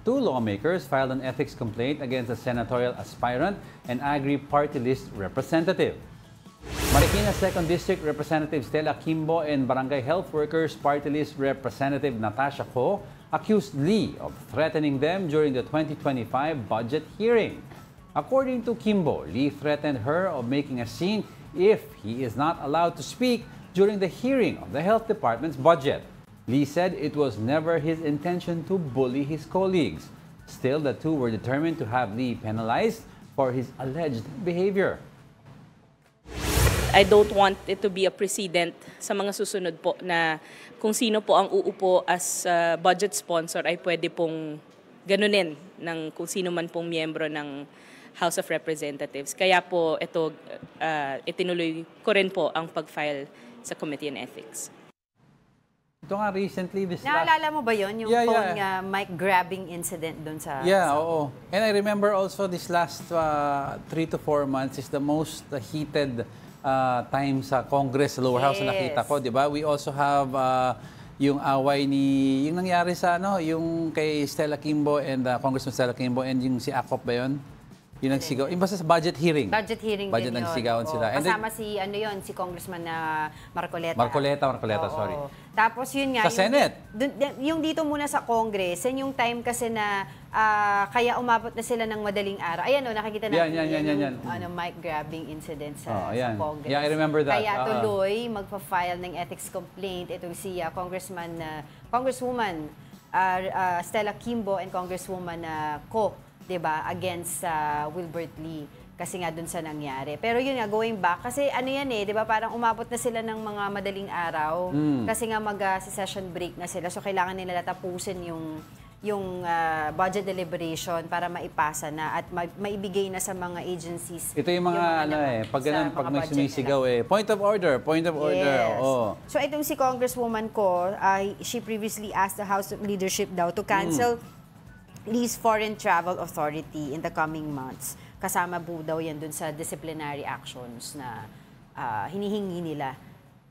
two lawmakers filed an ethics complaint against a senatorial aspirant and Agri party list representative. Marikina 2nd District Representative Stella Kimbo and Barangay Health Workers Party List Representative Natasha Ko accused Lee of threatening them during the 2025 budget hearing. According to Kimbo, Lee threatened her of making a scene if he is not allowed to speak during the hearing of the Health Department's budget. Lee said it was never his intention to bully his colleagues. Still, the two were determined to have Lee penalized for his alleged behavior. I don't want it to be a precedent sa mga susunod po na kung sino po ang uupo as budget sponsor ay pwede pong ganunin ng kung sino man pong miyembro ng House of Representatives. Kaya po ito itinuloy ko rin po ang pag-file sa Committee on Ethics. Ito nga recently, Naalala mo ba yun? Yung phone mic grabbing incident dun sa... Yeah, oo. And I remember also this last 3 to 4 months is the most heated time sa Congress, sa lower house na nakita ko, di ba? We also have yung away yung nangyari sa yung kay Stella Kimbo and Congressman Stella Kimbo and yung si Akop ba yun? Yung nagsigaw. Yung basta sa budget hearing. Budget hearing budget din yun. Nagsigawan sila. And kasama si Congressman Marcoleta. Marcoleta, sorry. Tapos yun nga. Sa Senate. Yung dito muna sa Congress, yung time kasi na kaya umabot na sila ng madaling araw. Ayan nakikita natin yung mic grabbing incident sa Congress. Yeah, I remember that. Kaya tuloy magpa-file ng ethics complaint itong si Congresswoman Stella Kimbo and Congresswoman Ko, diba, against Wilbert Lee kasi nga dun sa nangyari. Pero yun nga, going back, kasi yan diba, parang umabot na sila ng mga madaling araw kasi nga mag-session break na sila. So, kailangan nila tapusin yung budget deliberation para maipasa na at maibigay na sa mga agencies. Ito yung mga pag may sumisigaw point of order. Yes. Oo. So, itong si Congresswoman Ko, she previously asked the House leadership daw to cancel Lee's Foreign Travel Authority in the coming months. Kasama po daw yan dun sa disciplinary actions na hinihingi nila.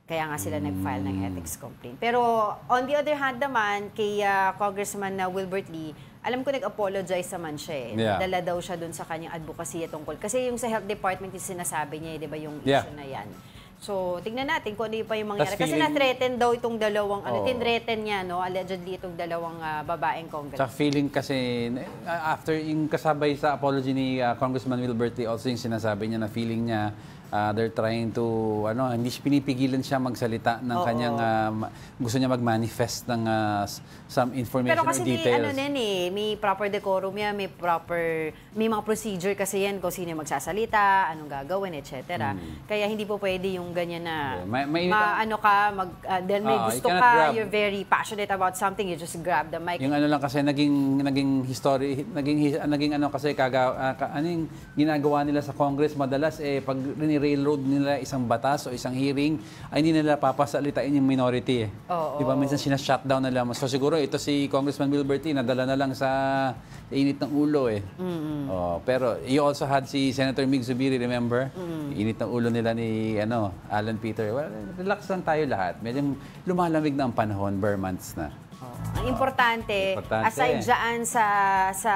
Kaya nga sila nag-file ng ethics complaint. Pero on the other hand naman, kay Congressman Wilbert Lee, alam ko nag-apologize naman siya Dala daw siya dun sa kanyang advocacy tungkol. Kasi yung sa Health Department yung sinasabi niya, di ba, yung issue na yan. So, tignan natin kung ano pa yung mangyari. Kasi na-threaten daw itong dalawang, tin-threaten niya, allegedly itong dalawang babaeng Congress. Sa feeling kasi, after yung kasabay sa apology ni Congressman Wilbert Lee, also yung sinasabi niya na feeling niya, they're trying to, hindi pinipigilan siya magsalita ng kanyang, gusto niya mag-manifest ng some information or details. Pero kasi may proper decorum yan, may mga procedure kasi yan kung sino yung magsasalita, anong gagawin, etc. Kaya hindi po pwede yung ganyan na, dahil may gusto ka, you're very passionate about something, you just grab the mic. Yung lang kasi, naging history, naging kasi yung ginagawa nila sa Congress, madalas pag railroad nila isang batas o isang hearing, ay hindi nila papasalitain yung minority. Diba? Minsan sinashutdown nila. So siguro ito si Congressman Wilbert Lee, nadala na lang sa init ng ulo pero you also had si Senator Mig Zubiri, remember? Init ng ulo nila ni Alan Peter. Well, relax lang tayo lahat. Medyo lumalamig na ang panahon, bare months na. Ang importante, aside dyan sa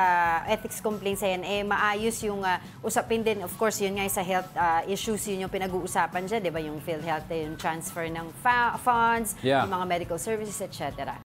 ethics complaints maayos yung usapin din. Of course, yun nga sa health issues, yun yung pinag-uusapan dyan, di ba? Yung PhilHealth, yung transfer ng funds, yung mga medical services, etc.